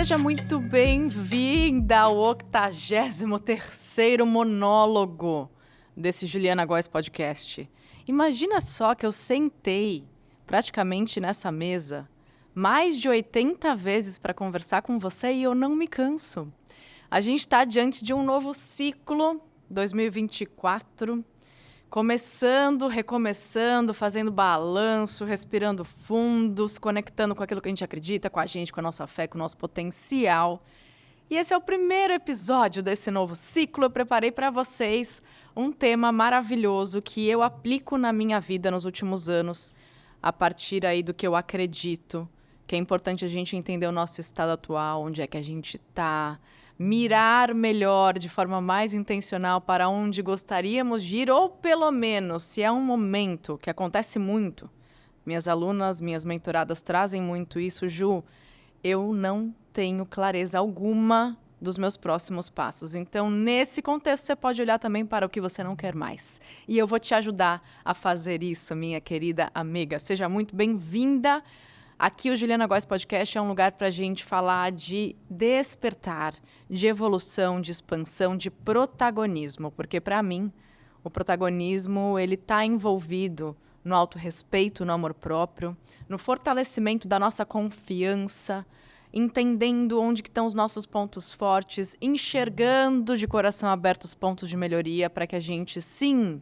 Seja muito bem-vinda ao 83º monólogo desse Juliana Góes Podcast. Imagina só que eu sentei praticamente nessa mesa mais de 80 vezes para conversar com você e eu não me canso. A gente está diante de um novo ciclo, 2024, começando, recomeçando, fazendo balanço, respirando fundo, se conectando com aquilo que a gente acredita, com a gente, com a nossa fé, com o nosso potencial. E esse é o primeiro episódio desse novo ciclo. Eu preparei para vocês um tema maravilhoso que eu aplico na minha vida nos últimos anos, a partir aí do que eu acredito, que é importante a gente entender o nosso estado atual, onde é que a gente está, mirar melhor, de forma mais intencional, para onde gostaríamos de ir, ou pelo menos, se é um momento que acontece muito, minhas alunas, minhas mentoradas trazem muito isso, Ju, eu não tenho clareza alguma dos meus próximos passos. Então, nesse contexto, você pode olhar também para o que você não quer mais. E eu vou te ajudar a fazer isso, minha querida amiga. Seja muito bem-vinda. Aqui o Juliana Góes Podcast é um lugar para a gente falar de despertar, de evolução, de expansão, de protagonismo. Porque, para mim, o protagonismo ele está envolvido no autorrespeito, no amor próprio, no fortalecimento da nossa confiança, entendendo onde que estão os nossos pontos fortes, enxergando de coração aberto os pontos de melhoria para que a gente, sim,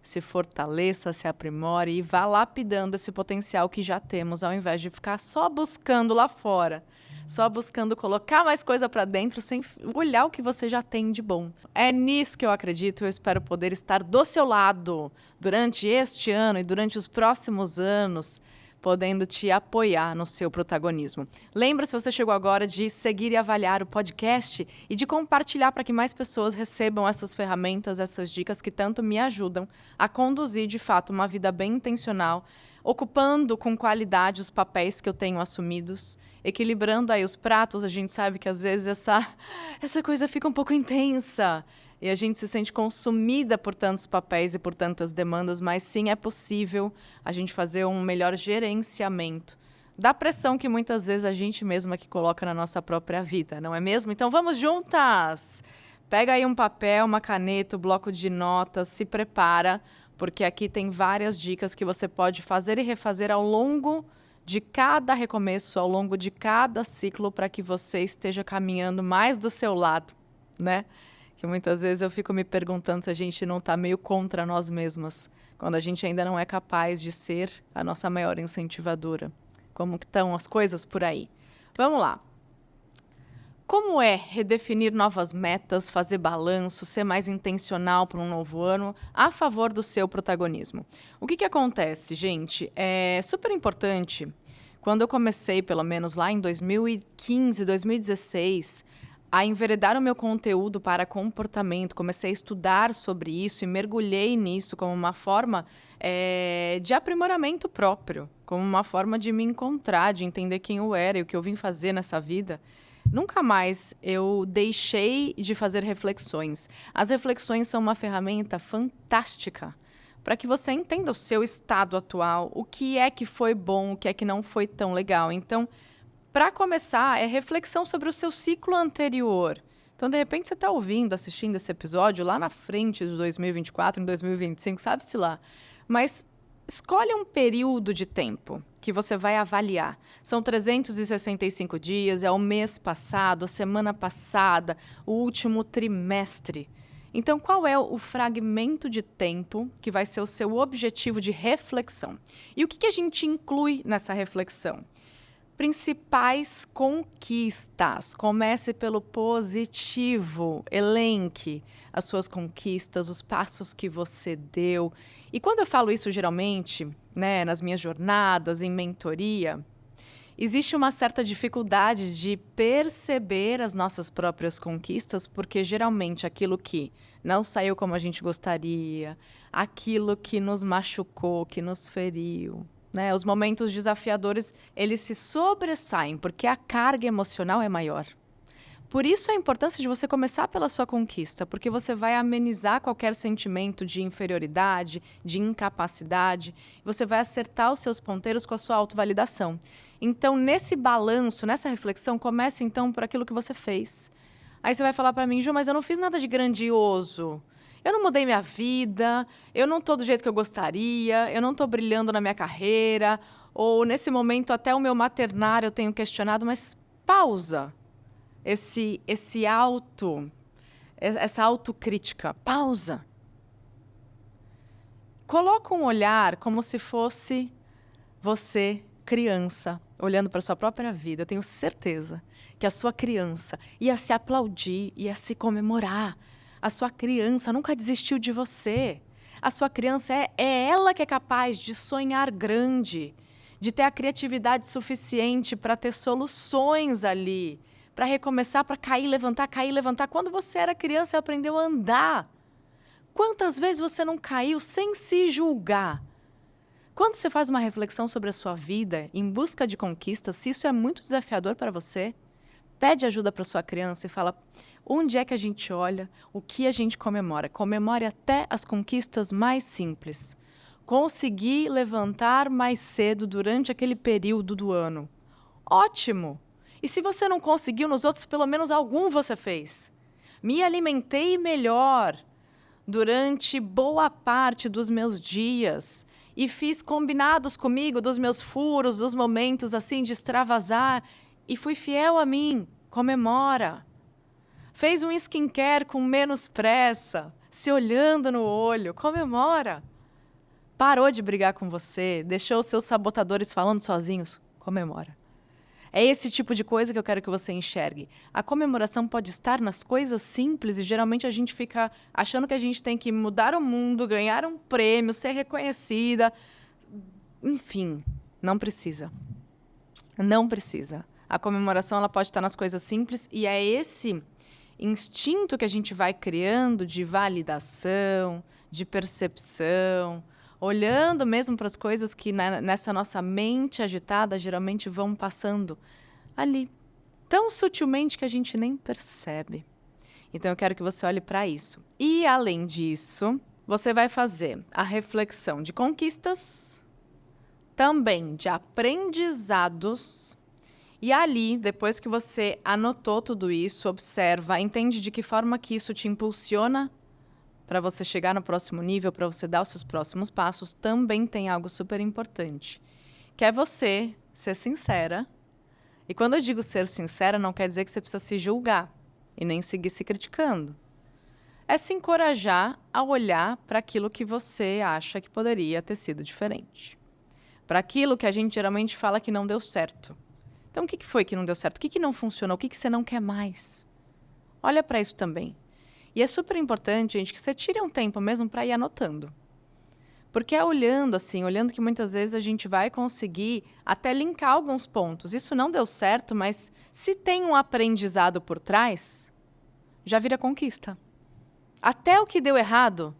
se fortaleça, se aprimore e vá lapidando esse potencial que já temos, ao invés de ficar só buscando lá fora, só buscando colocar mais coisa para dentro sem olhar o que você já tem de bom. É nisso que eu acredito, eu espero poder estar do seu lado durante este ano e durante os próximos anos, podendo te apoiar no seu protagonismo. Lembra, se você chegou agora, de seguir e avaliar o podcast e de compartilhar para que mais pessoas recebam essas ferramentas, essas dicas que tanto me ajudam a conduzir, de fato, uma vida bem intencional, ocupando com qualidade os papéis que eu tenho assumidos, equilibrando aí os pratos. A gente sabe que às vezes essa coisa fica um pouco intensa, e a gente se sente consumida por tantos papéis e por tantas demandas, mas sim, é possível a gente fazer um melhor gerenciamento da pressão que muitas vezes a gente mesma que coloca na nossa própria vida, não é mesmo? Então vamos juntas! Pega aí um papel, uma caneta, um bloco de notas, se prepara, porque aqui tem várias dicas que você pode fazer e refazer ao longo de cada recomeço, ao longo de cada ciclo, para que você esteja caminhando mais do seu lado, né? Que muitas vezes eu fico me perguntando se a gente não está meio contra nós mesmas, quando a gente ainda não é capaz de ser a nossa maior incentivadora. Como que estão as coisas por aí? Vamos lá. Como é redefinir novas metas, fazer balanço, ser mais intencional para um novo ano a favor do seu protagonismo? O que acontece, gente? É super importante. Quando eu comecei, pelo menos lá em 2015, 2016... a enveredar o meu conteúdo para comportamento, comecei a estudar sobre isso e mergulhei nisso como uma forma de aprimoramento próprio, como uma forma de me encontrar, de entender quem eu era e o que eu vim fazer nessa vida. Nunca mais eu deixei de fazer reflexões. As reflexões são uma ferramenta fantástica para que você entenda o seu estado atual, o que é que foi bom, o que é que não foi tão legal. Então, para começar, é reflexão sobre o seu ciclo anterior. Então, de repente, você está ouvindo, assistindo esse episódio lá na frente de 2024, em 2025, sabe-se lá. Mas escolhe um período de tempo que você vai avaliar. São 365 dias, é o mês passado, a semana passada, o último trimestre. Então, qual é o fragmento de tempo que vai ser o seu objetivo de reflexão? E o que a gente inclui nessa reflexão? Principais conquistas. Comece pelo positivo. Elenque as suas conquistas, os passos que você deu. E quando eu falo isso, geralmente, né, nas minhas jornadas, em mentoria, existe uma certa dificuldade de perceber as nossas próprias conquistas, porque geralmente aquilo que não saiu como a gente gostaria, aquilo que nos machucou, que nos feriu, né? Os momentos desafiadores, eles se sobressaem, porque a carga emocional é maior. Por isso a importância de você começar pela sua conquista, porque você vai amenizar qualquer sentimento de inferioridade, de incapacidade, você vai acertar os seus ponteiros com a sua autovalidação. Então, nesse balanço, nessa reflexão, comece então por aquilo que você fez. Aí você vai falar para mim, Ju, mas eu não fiz nada de grandioso. Eu não mudei minha vida, eu não estou do jeito que eu gostaria, eu não estou brilhando na minha carreira, ou nesse momento até o meu maternário eu tenho questionado, mas pausa. Essa autocrítica, pausa. Coloca um olhar como se fosse você, criança, olhando para a sua própria vida. Eu tenho certeza que a sua criança ia se aplaudir, ia se comemorar. A sua criança nunca desistiu de você. A sua criança é ela que é capaz de sonhar grande, de ter a criatividade suficiente para ter soluções ali, para recomeçar, para cair, levantar, cair, levantar. Quando você era criança, você aprendeu a andar. Quantas vezes você não caiu sem se julgar? Quando você faz uma reflexão sobre a sua vida, em busca de conquistas, se isso é muito desafiador para você, pede ajuda para sua criança e fala, onde é que a gente olha, o que a gente comemora? Comemore até as conquistas mais simples. Conseguir levantar mais cedo durante aquele período do ano. Ótimo! E se você não conseguiu nos outros, pelo menos algum você fez. Me alimentei melhor durante boa parte dos meus dias e fiz combinados comigo dos meus furos, dos momentos assim de extravasar e fui fiel a mim. Comemora. Fez um skincare com menos pressa, se olhando no olho. Comemora. Parou de brigar com você, deixou os seus sabotadores falando sozinhos. Comemora. É esse tipo de coisa que eu quero que você enxergue. A comemoração pode estar nas coisas simples e geralmente a gente fica achando que a gente tem que mudar o mundo, ganhar um prêmio, ser reconhecida. Enfim, não precisa. Não precisa. A comemoração ela pode estar nas coisas simples e é esse instinto que a gente vai criando de validação, de percepção, olhando mesmo para as coisas que nessa nossa mente agitada geralmente vão passando ali, tão sutilmente que a gente nem percebe. Então eu quero que você olhe para isso. E além disso, você vai fazer a reflexão de conquistas, também de aprendizados. E ali, depois que você anotou tudo isso, observa, entende de que forma que isso te impulsiona para você chegar no próximo nível, para você dar os seus próximos passos, também tem algo super importante, que é você ser sincera. E quando eu digo ser sincera, não quer dizer que você precisa se julgar e nem seguir se criticando. É se encorajar a olhar para aquilo que você acha que poderia ter sido diferente. Para aquilo que a gente geralmente fala que não deu certo. Então, o que foi que não deu certo? O que não funcionou? O que você não quer mais? Olha para isso também. E é super importante, gente, que você tire um tempo mesmo para ir anotando. Porque é olhando assim, olhando que muitas vezes a gente vai conseguir até linkar alguns pontos. Isso não deu certo, mas se tem um aprendizado por trás, já vira conquista. Até o que deu errado,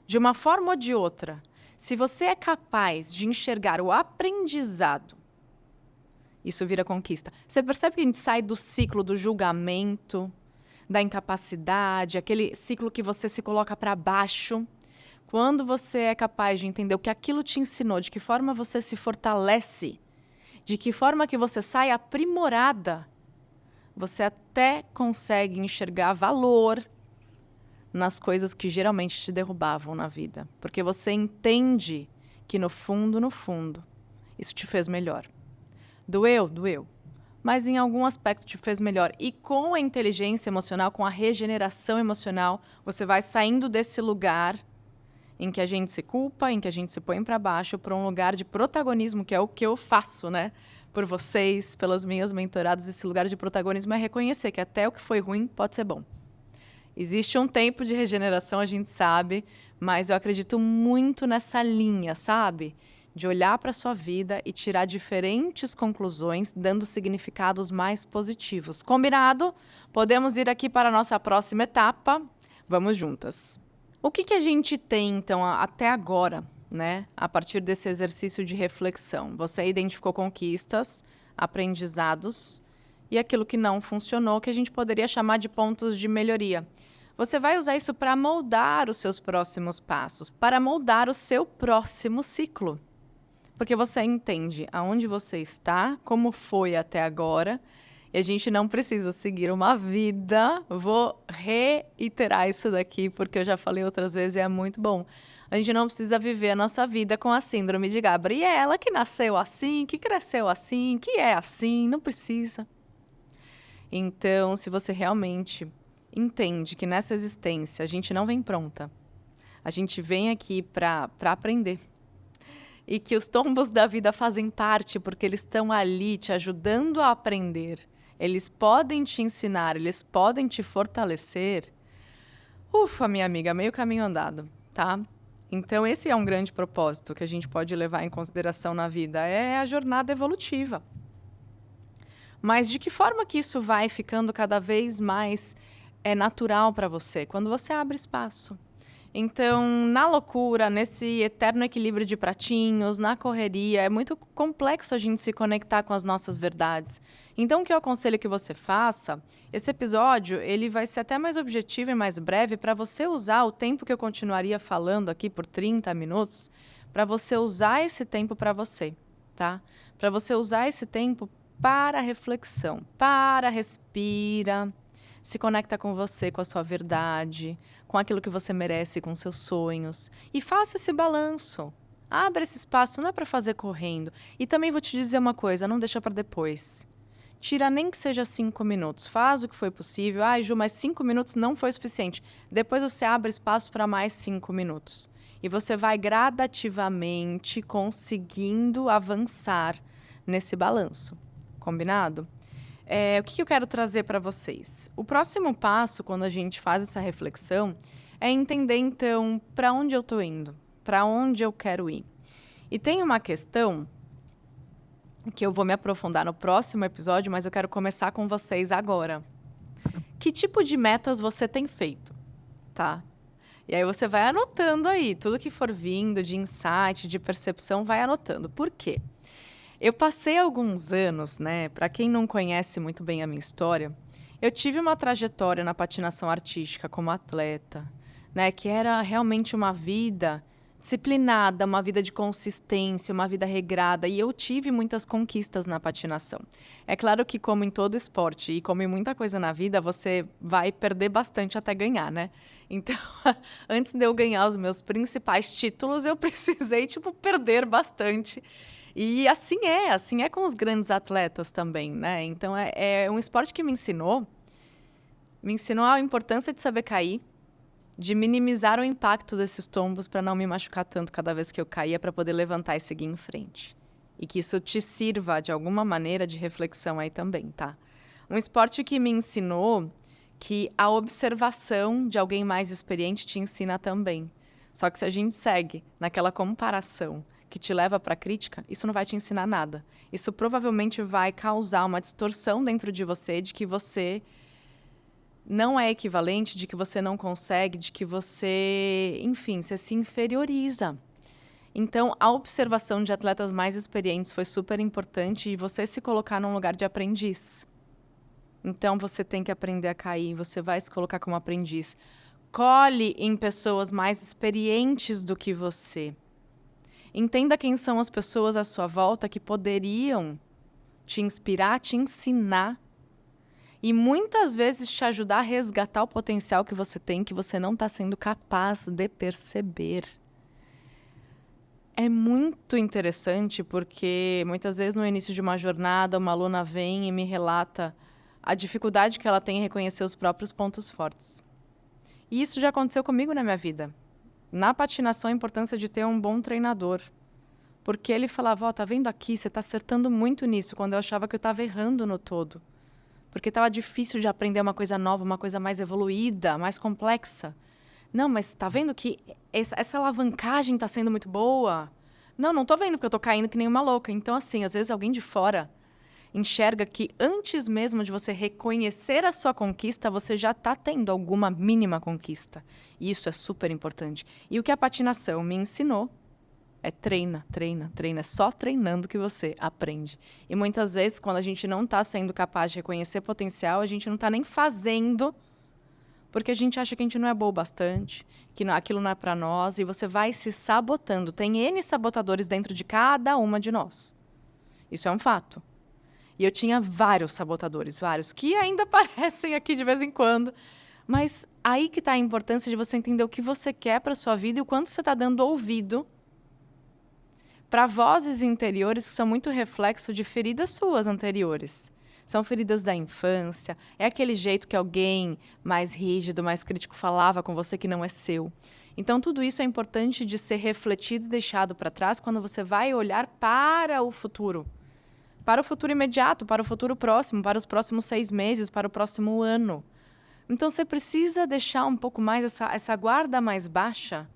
de uma forma ou de outra, se você é capaz de enxergar o aprendizado, isso vira conquista. Você percebe que a gente sai do ciclo do julgamento, da incapacidade, aquele ciclo que você se coloca para baixo. Quando você é capaz de entender o que aquilo te ensinou, de que forma você se fortalece, de que forma que você sai aprimorada, você até consegue enxergar valor nas coisas que geralmente te derrubavam na vida. Porque você entende que no fundo, isso te fez melhor. Doeu? Doeu. Mas em algum aspecto te fez melhor. E com a inteligência emocional, com a regeneração emocional, você vai saindo desse lugar em que a gente se culpa, em que a gente se põe para baixo, para um lugar de protagonismo, que é o que eu faço, né? Por vocês, pelas minhas mentoradas, esse lugar de protagonismo é reconhecer que até o que foi ruim pode ser bom. Existe um tempo de regeneração, a gente sabe, mas eu acredito muito nessa linha, sabe? De olhar para a sua vida e tirar diferentes conclusões, dando significados mais positivos. Combinado? Podemos ir aqui para a nossa próxima etapa. Vamos juntas. O que a gente tem, então, até agora, né? A partir desse exercício de reflexão? Você identificou conquistas, aprendizados e aquilo que não funcionou, que a gente poderia chamar de pontos de melhoria. Você vai usar isso para moldar os seus próximos passos, para moldar o seu próximo ciclo. Porque você entende aonde você está, como foi até agora, e a gente não precisa seguir uma vida. Vou reiterar isso daqui, porque eu já falei outras vezes e é muito bom. A gente não precisa viver a nossa vida com a síndrome de Gabriela, que nasceu assim, que cresceu assim, que é assim, não precisa. Então, se você realmente entende que nessa existência a gente não vem pronta, a gente vem aqui para aprender. E que os tombos da vida fazem parte porque eles estão ali te ajudando a aprender. Eles podem te ensinar, eles podem te fortalecer. Ufa, minha amiga, meio caminho andado, tá? Então, esse é um grande propósito que a gente pode levar em consideração na vida, é a jornada evolutiva. Mas de que forma que isso vai ficando cada vez mais natural para você? Quando você abre espaço. Então, na loucura, nesse eterno equilíbrio de pratinhos, na correria, é muito complexo a gente se conectar com as nossas verdades. Então, o que eu aconselho que você faça, esse episódio, ele vai ser até mais objetivo e mais breve para você usar o tempo que eu continuaria falando aqui por 30 minutos, para você usar esse tempo para você, tá? Para você usar esse tempo para reflexão, para respira, se conecta com você, com a sua verdade, com aquilo que você merece, com seus sonhos. E faça esse balanço. Abra esse espaço, não é para fazer correndo. E também vou te dizer uma coisa, não deixa para depois. Tira nem que seja 5 minutos. Faz o que foi possível. Ju, mas 5 minutos não foi suficiente. Depois você abre espaço para mais 5 minutos. E você vai gradativamente conseguindo avançar nesse balanço. Combinado? O que eu quero trazer para vocês? O próximo passo, quando a gente faz essa reflexão, é entender, então, para onde eu estou indo, para onde eu quero ir. E tem uma questão que eu vou me aprofundar no próximo episódio, mas eu quero começar com vocês agora. Que tipo de metas você tem feito, tá? E aí você vai anotando aí, tudo que for vindo de insight, de percepção, vai anotando. Por quê? Eu passei alguns anos, né? Para quem não conhece muito bem a minha história, eu tive uma trajetória na patinação artística como atleta, né? Que era realmente uma vida disciplinada, uma vida de consistência, uma vida regrada. E eu tive muitas conquistas na patinação. É claro que, como em todo esporte e como em muita coisa na vida, você vai perder bastante até ganhar, né? Então, antes de eu ganhar os meus principais títulos, eu precisei, perder bastante. E assim é com os grandes atletas também, né? Então, é um esporte que me ensinou a importância de saber cair, de minimizar o impacto desses tombos para não me machucar tanto cada vez que eu caía, para poder levantar e seguir em frente. E que isso te sirva, de alguma maneira, de reflexão aí também, tá? Um esporte que me ensinou que a observação de alguém mais experiente te ensina também. Só que se a gente segue naquela comparação que te leva para a crítica, isso não vai te ensinar nada. Isso provavelmente vai causar uma distorção dentro de você, de que você não é equivalente, de que você não consegue, de que você, enfim, você se inferioriza. Então, a observação de atletas mais experientes foi super importante e você se colocar num lugar de aprendiz. Então, você tem que aprender a cair, você vai se colocar como aprendiz. Colhe em pessoas mais experientes do que você. Entenda quem são as pessoas à sua volta que poderiam te inspirar, te ensinar e muitas vezes te ajudar a resgatar o potencial que você tem, que você não está sendo capaz de perceber. É muito interessante porque muitas vezes no início de uma jornada uma aluna vem e me relata a dificuldade que ela tem em reconhecer os próprios pontos fortes. E isso já aconteceu comigo na minha vida. Na patinação, a importância de ter um bom treinador. Porque ele falava, tá vendo aqui, você está acertando muito nisso, quando eu achava que eu estava errando no todo. Porque estava difícil de aprender uma coisa nova, uma coisa mais evoluída, mais complexa. Não, mas está vendo que essa alavancagem está sendo muito boa? Não estou vendo, porque eu estou caindo que nem uma louca. Então, assim, às vezes alguém de fora enxerga que antes mesmo de você reconhecer a sua conquista, você já está tendo alguma mínima conquista. E isso é super importante. E o que a patinação me ensinou É treina, treina, treina. É só treinando que você aprende. E muitas vezes, quando a gente não está sendo capaz de reconhecer potencial, a gente não está nem fazendo porque a gente acha que a gente não é boa o bastante, que aquilo não é para nós, e você vai se sabotando. Tem N sabotadores dentro de cada uma de nós. Isso é um fato. E eu tinha vários sabotadores, vários, que ainda aparecem aqui de vez em quando. Mas aí que está a importância de você entender o que você quer para sua vida e o quanto você está dando ouvido para vozes interiores que são muito reflexo de feridas suas anteriores. São feridas da infância, é aquele jeito que alguém mais rígido, mais crítico falava com você que não é seu. Então, tudo isso é importante de ser refletido e deixado para trás quando você vai olhar para o futuro. Para o futuro imediato, para o futuro próximo, para os próximos 6 meses, para o próximo ano. Então, você precisa deixar um pouco mais essa guarda mais baixa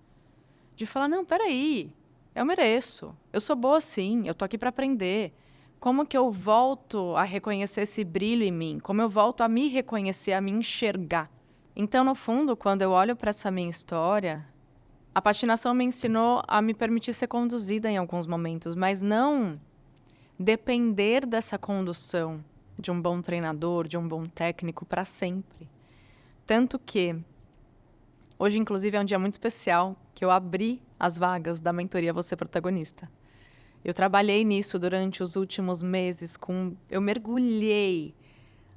de falar, não, peraí, eu mereço, eu sou boa sim, eu tô aqui para aprender. Como que eu volto a reconhecer esse brilho em mim? Como eu volto a me reconhecer, a me enxergar? Então, no fundo, quando eu olho para essa minha história, a patinação me ensinou a me permitir ser conduzida em alguns momentos, mas não depender dessa condução de um bom treinador, de um bom técnico para sempre. Tanto que hoje, inclusive, é um dia muito especial que eu abri as vagas da mentoria Você Protagonista. Eu trabalhei nisso durante os últimos meses, eu mergulhei.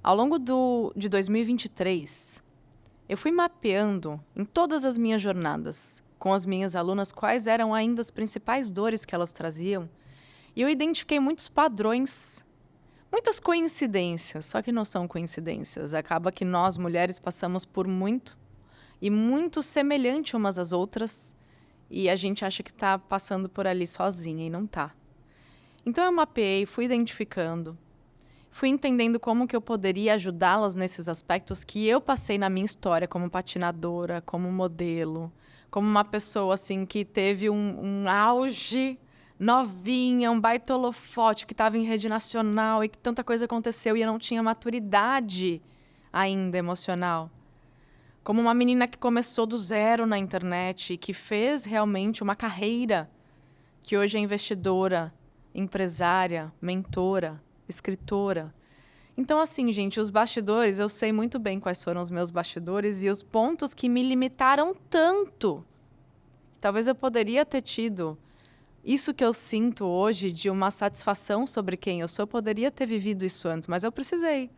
Ao longo de 2023, eu fui mapeando em todas as minhas jornadas, com as minhas alunas, quais eram ainda as principais dores que elas traziam. E eu identifiquei muitos padrões, muitas coincidências, só que não são coincidências. Acaba que nós, mulheres, passamos por muito e muito semelhante umas às outras, e a gente acha que está passando por ali sozinha e não está. Então eu mapeei, fui identificando, fui entendendo como que eu poderia ajudá-las nesses aspectos que eu passei na minha história como patinadora, como modelo, como uma pessoa assim que teve um auge novinha, um baita holofote, que estava em rede nacional e que tanta coisa aconteceu e eu não tinha maturidade ainda emocional. Como uma menina que começou do zero na internet e que fez realmente uma carreira, que hoje é investidora, empresária, mentora, escritora. Então, assim, gente, os bastidores, eu sei muito bem quais foram os meus bastidores e os pontos que me limitaram tanto. Talvez eu poderia ter tido isso que eu sinto hoje de uma satisfação sobre quem eu sou, eu poderia ter vivido isso antes, mas eu precisei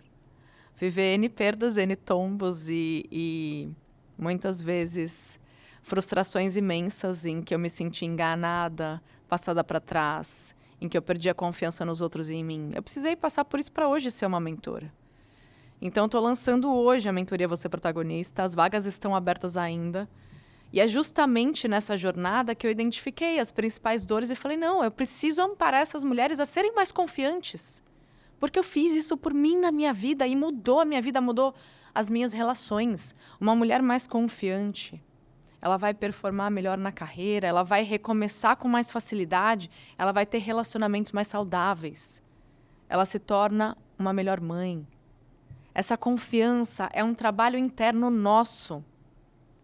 viver N perdas, N tombos e muitas vezes frustrações imensas em que eu me senti enganada, passada para trás, em que eu perdi a confiança nos outros e em mim. Eu precisei passar por isso para hoje ser uma mentora. Então, estou lançando hoje a mentoria Você Protagonista, as vagas estão abertas ainda. E é justamente nessa jornada que eu identifiquei as principais dores e falei, não, eu preciso amparar essas mulheres a serem mais confiantes. Porque eu fiz isso por mim na minha vida e mudou a minha vida, mudou as minhas relações. Uma mulher mais confiante, ela vai performar melhor na carreira, ela vai recomeçar com mais facilidade, ela vai ter relacionamentos mais saudáveis. Ela se torna uma melhor mãe. Essa confiança é um trabalho interno nosso.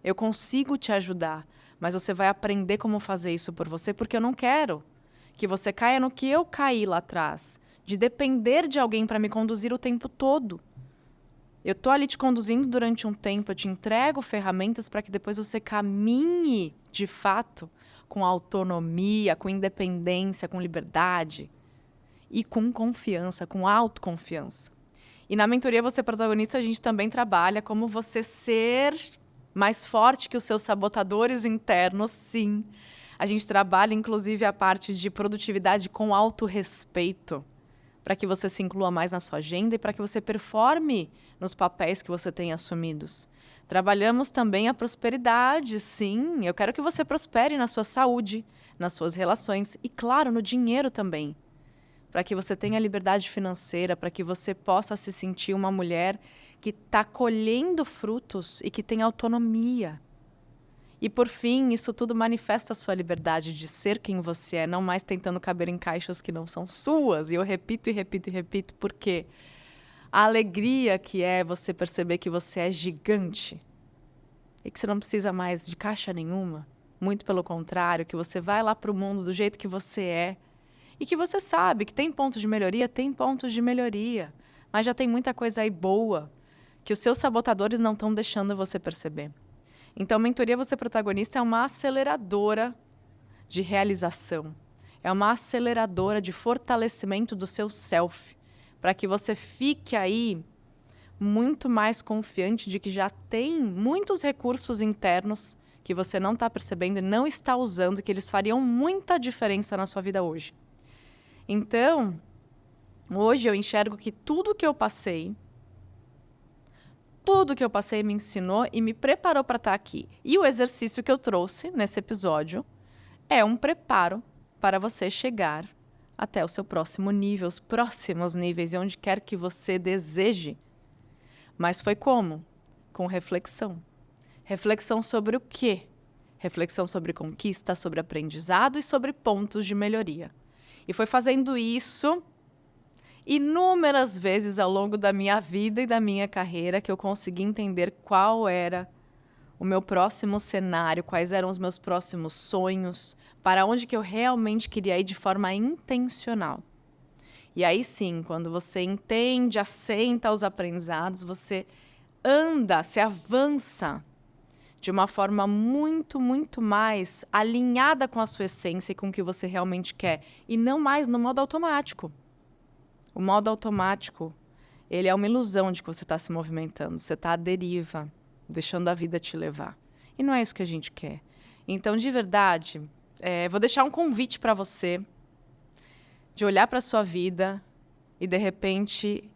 Eu consigo te ajudar, mas você vai aprender como fazer isso por você, porque eu não quero que você caia no que eu caí lá atrás, de depender de alguém para me conduzir o tempo todo. Eu estou ali te conduzindo durante um tempo, eu te entrego ferramentas para que depois você caminhe, de fato, com autonomia, com independência, com liberdade e com confiança, com autoconfiança. E na mentoria Você Protagonista, a gente também trabalha como você ser mais forte que os seus sabotadores internos, sim. A gente trabalha, inclusive, a parte de produtividade com autorrespeito, para que você se inclua mais na sua agenda e para que você performe nos papéis que você tem assumidos. Trabalhamos também a prosperidade, sim. Eu quero que você prospere na sua saúde, nas suas relações e, claro, no dinheiro também. Para que você tenha liberdade financeira, para que você possa se sentir uma mulher que está colhendo frutos e que tem autonomia. E, por fim, isso tudo manifesta a sua liberdade de ser quem você é, não mais tentando caber em caixas que não são suas. E eu repito e repito e repito, porque a alegria que é você perceber que você é gigante e que você não precisa mais de caixa nenhuma, Muito pelo contrário, que você vai lá para o mundo do jeito que você é e que você sabe que tem pontos de melhoria, mas já tem muita coisa aí boa que os seus sabotadores não estão deixando você perceber. Então, Mentoria Você Protagonista é uma aceleradora de realização, é uma aceleradora de fortalecimento do seu self, para que você fique aí muito mais confiante de que já tem muitos recursos internos que você não está percebendo e não está usando, que eles fariam muita diferença na sua vida hoje. Então, hoje eu enxergo que tudo que eu passei me ensinou e me preparou para estar aqui. E o exercício que eu trouxe nesse episódio é um preparo para você chegar até o seu próximo nível, os próximos níveis, e onde quer que você deseje. Mas foi como? Com reflexão. Reflexão sobre o quê? Reflexão sobre conquista, sobre aprendizado e sobre pontos de melhoria. E foi fazendo isso inúmeras vezes ao longo da minha vida e da minha carreira que eu consegui entender qual era o meu próximo cenário, quais eram os meus próximos sonhos, para onde que eu realmente queria ir de forma intencional. E aí sim, quando você entende, assenta os aprendizados, você anda, se avança de uma forma muito, muito mais alinhada com a sua essência e com o que você realmente quer, e não mais no modo automático. O modo automático, ele é uma ilusão de que você está se movimentando, você está à deriva, deixando a vida te levar. E não é isso que a gente quer. Então, de verdade, vou deixar um convite para você de olhar para a sua vida e, de repente,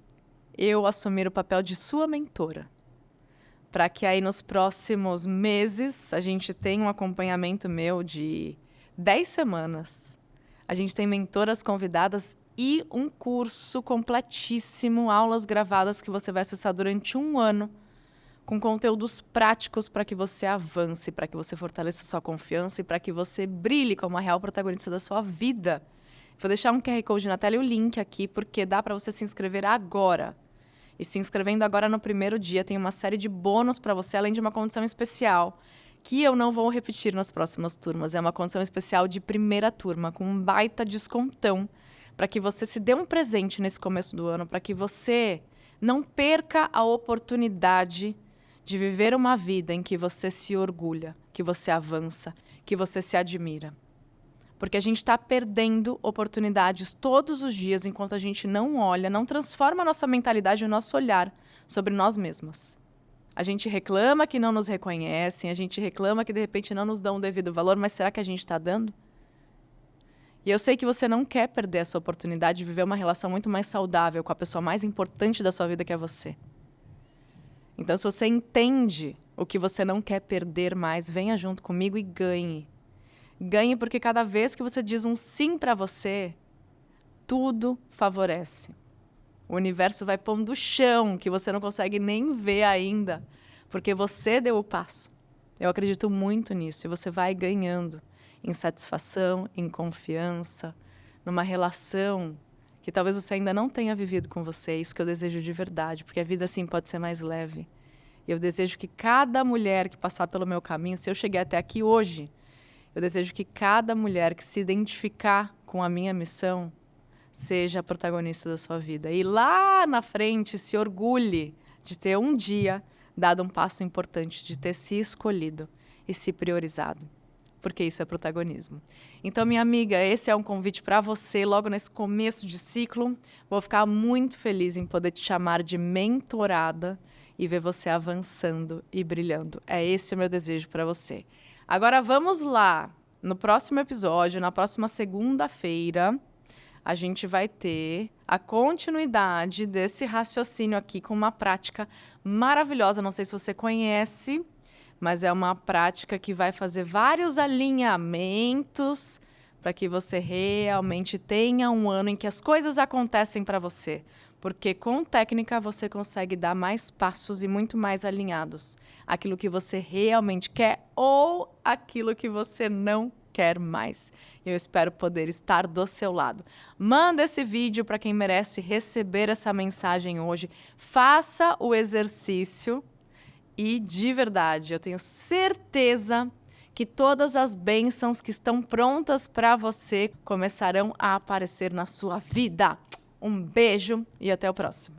eu assumir o papel de sua mentora. Para que aí nos próximos meses a gente tenha um acompanhamento meu de 10 semanas. A gente tem mentoras convidadas e um curso completíssimo, aulas gravadas que você vai acessar durante 1 ano, com conteúdos práticos para que você avance, para que você fortaleça sua confiança e para que você brilhe como a real protagonista da sua vida. Vou deixar um QR Code na tela e o link aqui, porque dá para você se inscrever agora. E se inscrevendo agora no primeiro dia, tem uma série de bônus para você, além de uma condição especial, que eu não vou repetir nas próximas turmas. É uma condição especial de primeira turma, com um baita descontão, para que você se dê um presente nesse começo do ano, para que você não perca a oportunidade de viver uma vida em que você se orgulha, que você avança, que você se admira. Porque a gente está perdendo oportunidades todos os dias enquanto a gente não olha, não transforma a nossa mentalidade e o nosso olhar sobre nós mesmas. A gente reclama que não nos reconhecem, a gente reclama que de repente não nos dão o devido valor, mas será que a gente está dando? E eu sei que você não quer perder essa oportunidade de viver uma relação muito mais saudável com a pessoa mais importante da sua vida, que é você. Então, se você entende o que você não quer perder mais, venha junto comigo e ganhe. Ganhe porque cada vez que você diz um sim para você, tudo favorece. O universo vai pondo chão que você não consegue nem ver ainda, porque você deu o passo. Eu acredito muito nisso, e você vai ganhando em satisfação, em confiança, numa relação que talvez você ainda não tenha vivido com você. É isso que eu desejo de verdade, porque a vida assim pode ser mais leve. E eu desejo que cada mulher que passar pelo meu caminho, se eu cheguei até aqui hoje, eu desejo que cada mulher que se identificar com a minha missão seja a protagonista da sua vida. E lá na frente se orgulhe de ter um dia dado um passo importante, de ter se escolhido e se priorizado. Porque isso é protagonismo. Então, minha amiga, esse é um convite para você logo nesse começo de ciclo. Vou ficar muito feliz em poder te chamar de mentorada e ver você avançando e brilhando. É esse o meu desejo para você. Agora vamos lá. No próximo episódio, na próxima segunda-feira, a gente vai ter a continuidade desse raciocínio aqui com uma prática maravilhosa. Não sei se você conhece, mas é uma prática que vai fazer vários alinhamentos para que você realmente tenha um ano em que as coisas acontecem para você. Porque com técnica você consegue dar mais passos e muito mais alinhados àquilo que você realmente quer ou aquilo que você não quer mais. Eu espero poder estar do seu lado. Manda esse vídeo para quem merece receber essa mensagem hoje. Faça o exercício e, de verdade, eu tenho certeza que todas as bênçãos que estão prontas para você começarão a aparecer na sua vida. Um beijo e até o próximo.